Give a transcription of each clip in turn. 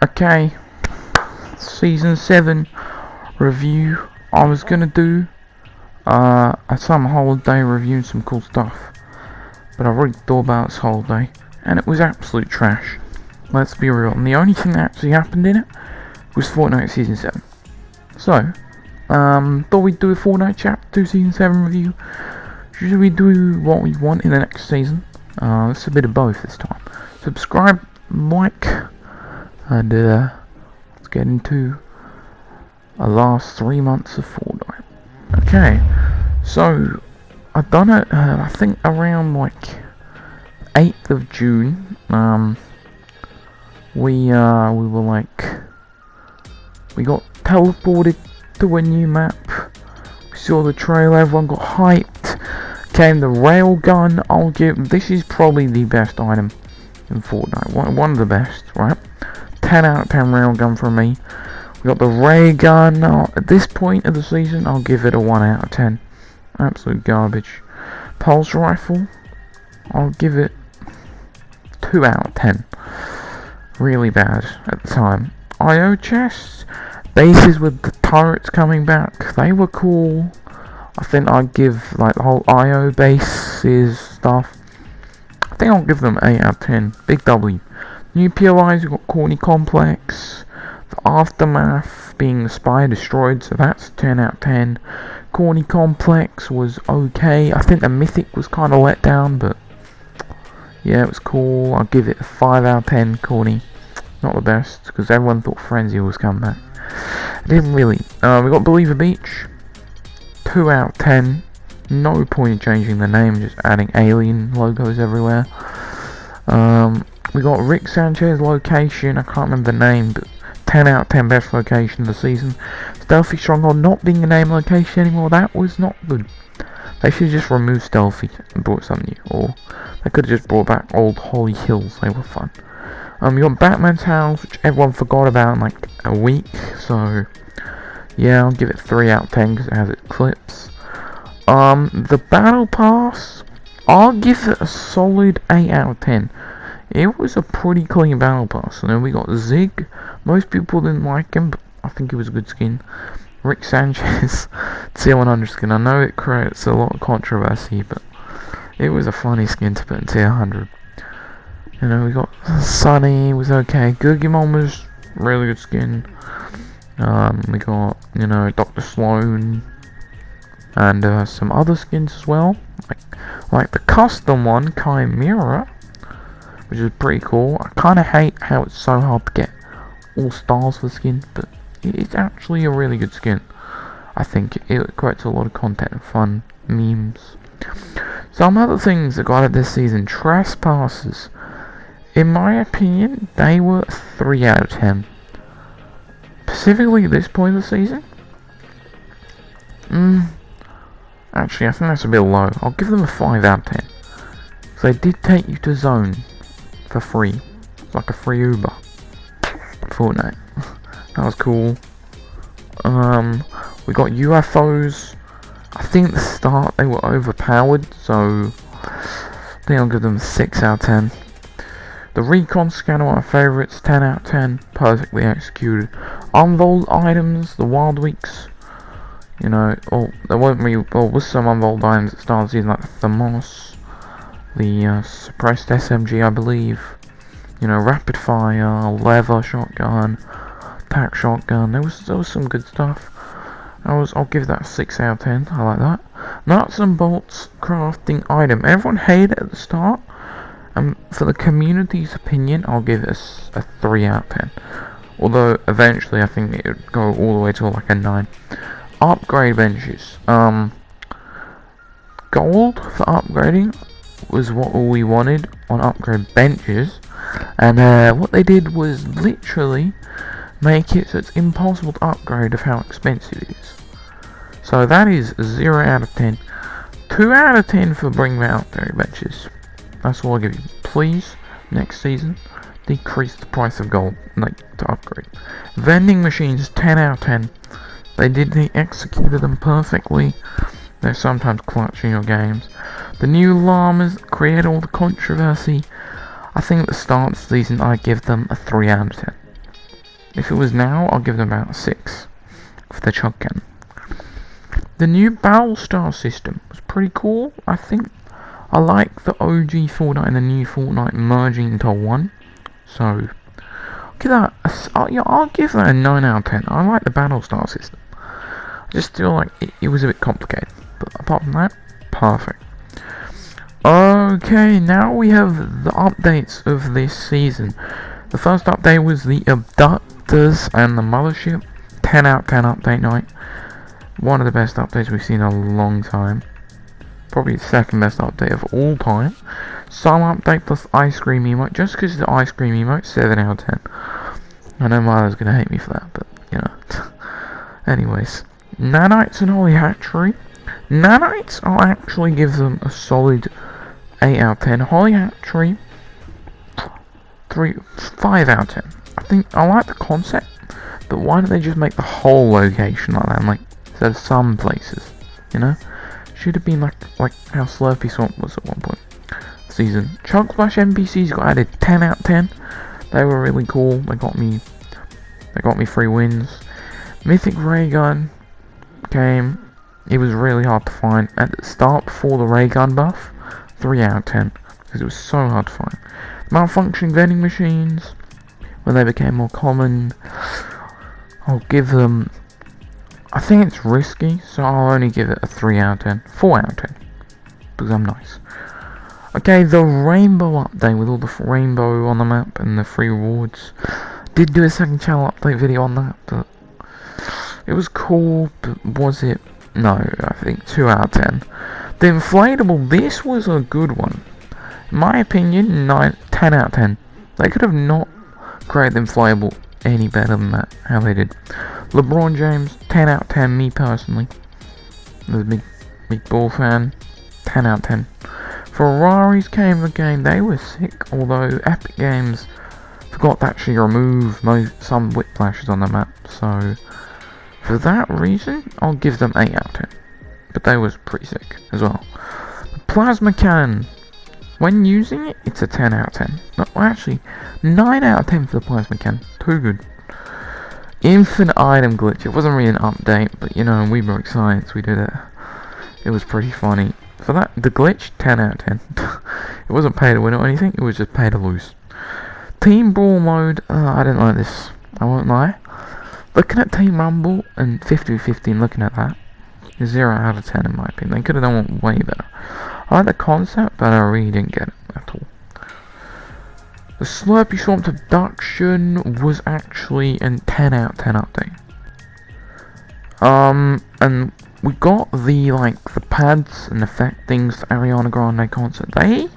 Okay, Season 7 review. I was gonna do a summer holiday review and some cool stuff, but I already thought about this holiday, and it was absolute trash. Let's be real, and the only thing that actually happened in it was Fortnite Season 7. So, thought we'd do a Fortnite Chapter 2 Season 7 review. Should we do what we want in the next season? It's a bit of both this time. Subscribe, like, and let's get into the last 3 months of Fortnite. Okay, so I've done it, I think around like 8th of June. We were like, we got teleported to a new map. We saw the trailer, everyone got hyped. Came the railgun. This is probably the best item in Fortnite. One of the best, right? 10 out of 10 railgun from me. We got the ray gun. At this point of the season, I'll give it a 1 out of 10. Absolute garbage. Pulse rifle, I'll give it 2 out of 10. Really bad at the time. IO chests, bases with the turrets coming back, they were cool. I think I'd give like the whole IO bases stuff, I think I'll give them 8 out of 10. Big W. New POIs, we've got Corny Complex. The Aftermath being the spy destroyed, so that's 10 out of 10. Corny Complex was okay. I think the Mythic was kind of let down, but yeah, it was cool. I'll give it a 5 out of 10. Corny. Not the best, because everyone thought Frenzy was coming back. It didn't really. We got Believer Beach. 2 out of 10. No point in changing the name, just adding alien logos everywhere. We got Rick Sanchez location, I can't remember the name, but 10 out of 10 best location of the season. Stealthy Stronghold not being a name location anymore, that was not good. They should just remove Stealthy and brought something new, or they could have just brought back old Holly Hills, they were fun. You got Batman's House, which everyone forgot about in like a week, so yeah, I'll give it 3 out of 10 because it has its clips. The Battle Pass, I'll give it a solid 8 out of 10. It was a pretty clean Battle Pass. And then we got Zig. Most people didn't like him, but I think he was a good skin. Rick Sanchez, tier 100 skin. I know it creates a lot of controversy, but it was a funny skin to put in tier 100. You know, we got Sunny, was okay. Gugimon was really good skin. We got, you know, Dr. Sloan. And some other skins as well. Like the custom one, Chimera, which is pretty cool. I kind of hate how it's so hard to get all stars for skin, but it's actually a really good skin. I think it creates a lot of content and fun memes. Some other things that got it this season, Trespassers. In my opinion, they were 3 out of 10. Specifically at this point of the season. Actually, I think that's a bit low. I'll give them a 5 out of 10. So they did take you to Zone for free. It's like a free Uber. Fortnite. That was cool. We got UFOs. I think at the start they were overpowered, so I think I'll give them a 6 out of 10. The Recon scanner, one of my favourites, 10 out of 10. Perfectly executed. Unvold items, the Wild Weeks. You know, there was some unvold items at the start of the season, like the Thermos, the suppressed SMG, I believe. You know, rapid fire, lever shotgun, tac shotgun. There was some good stuff. I'll give that a 6 out of 10. I like that. Nuts and bolts crafting item. Everyone hated it at the start. And for the community's opinion, I'll give it a 3 out of 10. Although eventually I think it would go all the way to like a 9. Upgrade benches. Gold for upgrading was what we wanted on upgrade benches. And what they did was literally make it so it's impossible to upgrade of how expensive it is. So that is 0 out of 10. 2 out of 10 for bring me upgrade benches. That's all I'll give you. Please, next season, decrease the price of gold, like, to upgrade. Vending machines, 10 out of 10. They executed them perfectly. They're sometimes clutch in your games. The new llamas create all the controversy. I think at the start of the season, I give them a 3 out of 10. If it was now, I'll give them about a 6 for the chug can. The new Battle Star system was pretty cool, I think. I like the OG Fortnite and the new Fortnite merging into one. So, I'll give that a 9 out of 10. I like the Battle Star system. I just feel like it was a bit complicated. But apart from that, perfect. Okay, now we have the updates of this season. The first update was the Abductors and the Mothership. 10 out of 10 update night. One of the best updates we've seen in a long time. Probably the second best update of all time. Some update plus ice cream emote. Just because the ice cream emote, 7 out of 10. I know Marla's gonna hate me for that, but you know. Anyways, Nanites and Holy Hatchery. Nanites, I'll actually give them a solid 8 out of 10. Holy Hatchery, 5 out of 10. I think I like the concept, but why don't they just make the whole location like that? Like, instead of some places, you know? Should have been like how Slurpy Swamp was at one point. Season. Chug Splash NPCs got added 10 out of 10. They were really cool. They got me 3 wins. Mythic Ray Gun came. It was really hard to find at the start before the Ray Gun buff. 3 out of 10 because it was so hard to find. Malfunctioning vending machines, when they became more common, I'll give them. I think it's risky, so I'll only give it a 3 out of 10. 4 out of 10. Because I'm nice. Okay, the rainbow update with all the rainbow on the map and the free rewards. Did do a second channel update video on that, but it was cool, but was it? No, I think 2 out of 10. The inflatable, this was a good one. In my opinion, 10 out of 10. They could have not created the inflatable any better than that, how they did. LeBron James, 10 out of 10, me personally. As a big ball fan, 10 out of 10. Ferraris came the game, they were sick, although Epic Games forgot to actually remove some whiplashes on the map, so for that reason, I'll give them 8 out of 10. But they was pretty sick as well. The Plasma Cannon, when using it, it's a 10 out of 10. No, actually, 9 out of 10 for the Plasma Cannon, too good. Infinite item glitch. It wasn't really an update, but you know, we broke science, we did it. It was pretty funny. For that, the glitch, 10 out of 10. It wasn't pay to win or anything, it was just pay to lose. Team Brawl mode, I didn't like this, I won't lie. Looking at Team Rumble and 50-15, looking at that, 0 out of 10 in my opinion. They could have done one way better. I like the concept, but I really didn't get it at all. The Slurpy Swamp Abduction was actually a 10 out of 10 update. And we got the pads and effect things, the Ariana Grande concert. They,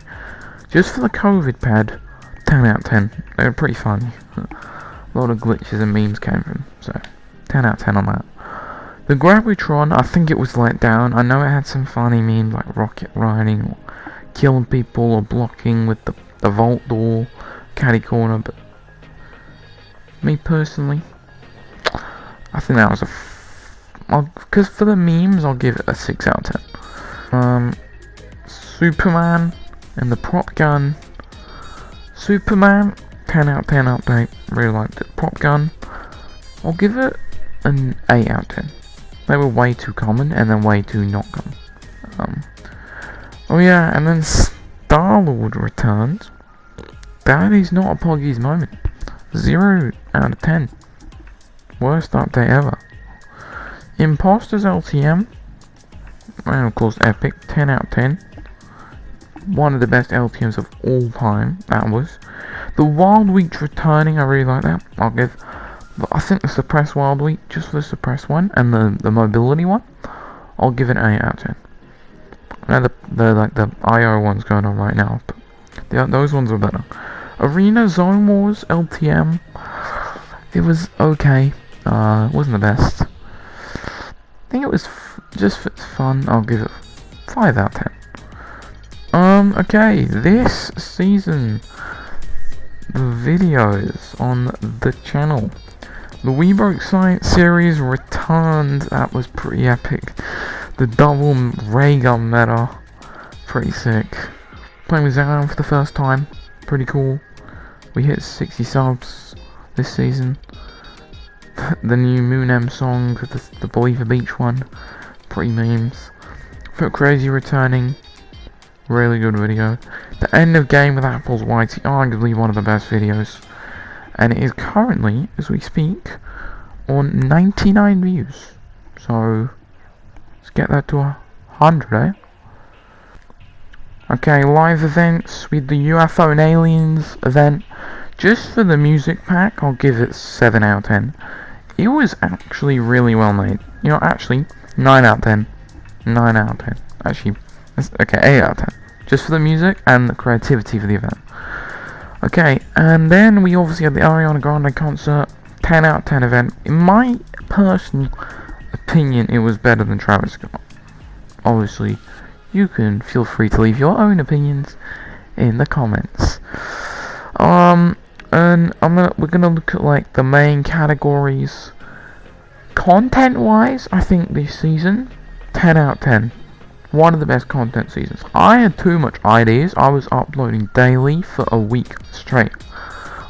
just for the COVID pad, 10 out of 10. They were pretty funny. A lot of glitches and memes came from, so 10 out of 10 on that. The Gravitron, I think it was let down. I know it had some funny memes like rocket riding or killing people or blocking with the vault door, caddy corner, but me personally, I think that was because for the memes, I'll give it a 6 out of 10. Superman and the prop gun. Superman, 10 out of 10 update. Really liked it. Prop gun, I'll give it an 8 out of 10. They were way too common and then way too not common. Oh yeah, and then Star-Lord returns. That is not a Poggy's moment. 0 out of 10. Worst update ever. Imposters LTM. And of course Epic, 10 out of 10. One of the best LTMs of all time, that was. The Wild Week returning, I really like that. I'll give, I think the Suppress Wild Week, just for the Suppress one, and the Mobility one, I'll give it an 8 out of 10. I know the IO one's going on right now, but those ones are better. Arena Zone Wars LTM, it was okay. It wasn't the best. I think it was just for fun. I'll give it 5 out of 10. Okay, this season, the videos on the channel. The We Broke Science series returned. That was pretty epic. The double ray gun meta, pretty sick. Playing with Zion for the first time, pretty cool. We hit 60 subs this season. the new Moonem song, the Believer Beach one, pretty memes. Foot Crazy returning, really good video. The end of game with Apple's Whitey, arguably one of the best videos. And it is currently, as we speak, on 99 views. So, let's get that to 100, eh? Okay, live events with the UFO and Aliens event. Just for the music pack, I'll give it 7 out of 10. It was actually really well made. You know, actually, 9 out of 10. 9 out of 10. Actually, okay, 8 out of 10. Just for the music and the creativity for the event. Okay, and then we obviously had the Ariana Grande concert. 10 out of 10 event. In my personal opinion, it was better than Travis Scott. Obviously, you can feel free to leave your own opinions in the comments. And we're gonna look at like the main categories. Content-wise, I think this season, 10 out of 10. One of the best content seasons. I had too much ideas. I was uploading daily for a week straight.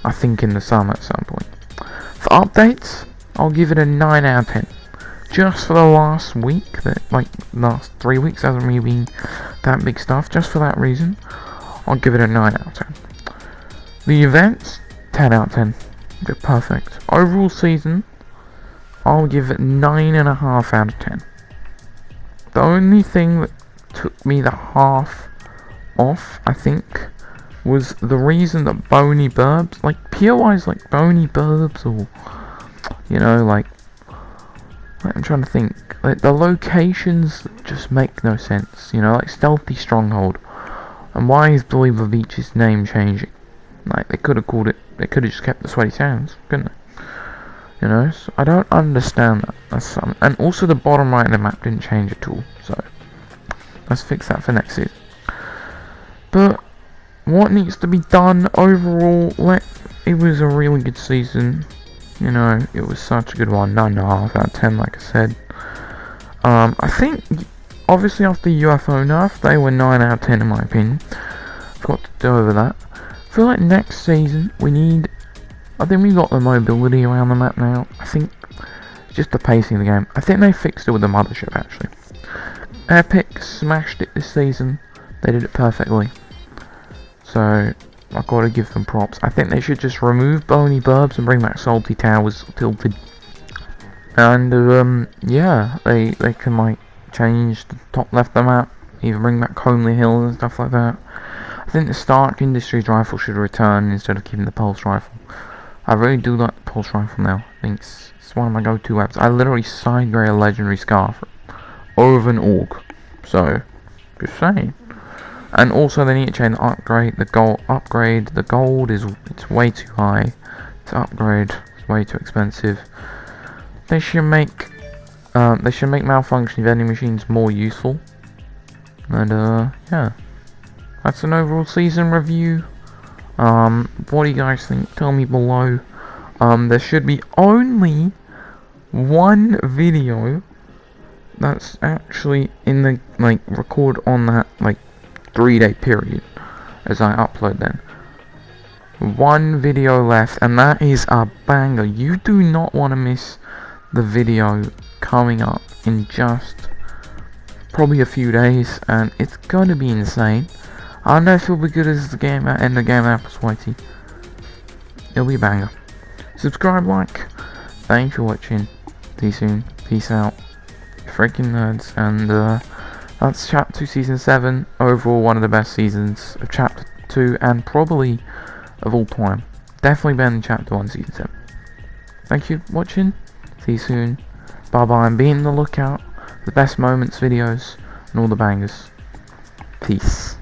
I think in the summer at some point. For updates, I'll give it a 9 out of 10. Just for the last week, last 3 weeks hasn't really been that big stuff. Just for that reason, I'll give it a 9 out of 10. The events, 10 out of 10. They're perfect. Overall season, I'll give it 9.5 out of 10. The only thing that took me the half off, I think, was the reason that Bony Burbs, like POIs like Bony Burbs, or, you know, like I'm trying to think, like the locations just make no sense, you know, like Stealthy Stronghold. And why is Believer Beach's name changing? Like, they could have called it, they could have just kept the Sweaty Sands, couldn't they? You know, so I don't understand that. And also the bottom right of the map didn't change at all, so let's fix that for next season. But what needs to be done overall, it was a really good season. You know, it was such a good one. 9.5 out of 10, like I said. I think, obviously after UFO nerf, they were 9 out of 10 in my opinion. Forgot to go over that. I feel like next season, I think we got the mobility around the map now. I think it's just the pacing of the game. I think they fixed it with the mothership, actually. Epic smashed it this season. They did it perfectly. So, I've got to give them props. I think they should just remove Bony Burbs and bring back Salty Towers Tilted. And, yeah, they can, like, change the top left of the map. Either bring back Homely Hill and stuff like that. I think the Stark Industries rifle should return instead of keeping the Pulse rifle. I really do like the Pulse rifle now. I think it's one of my go-to weapons. I literally side grade a legendary scarf over an AUG. So, just saying. And also they need to change the upgrade. The gold it's way too high to upgrade. It's way too expensive. They should make malfunction vending machines more useful. And yeah, that's an overall season review. What do you guys think? Tell me below. There should be only one video that's actually in the record on that 3-day period as I upload then. One video left, and that is a banger. You do not want to miss the video coming up in just probably a few days, and it's gonna be insane. I don't know if it'll be good as the game end the game after Whitey. It'll be a banger. Subscribe, like. Thanks for watching. See you soon. Peace out. Freaking nerds. And that's Chapter 2 Season 7. Overall one of the best seasons of Chapter 2 and probably of all time. Definitely better than Chapter 1 Season 7. Thank you for watching. See you soon. Bye bye, and be on the lookout for the best moments videos and all the bangers. Peace.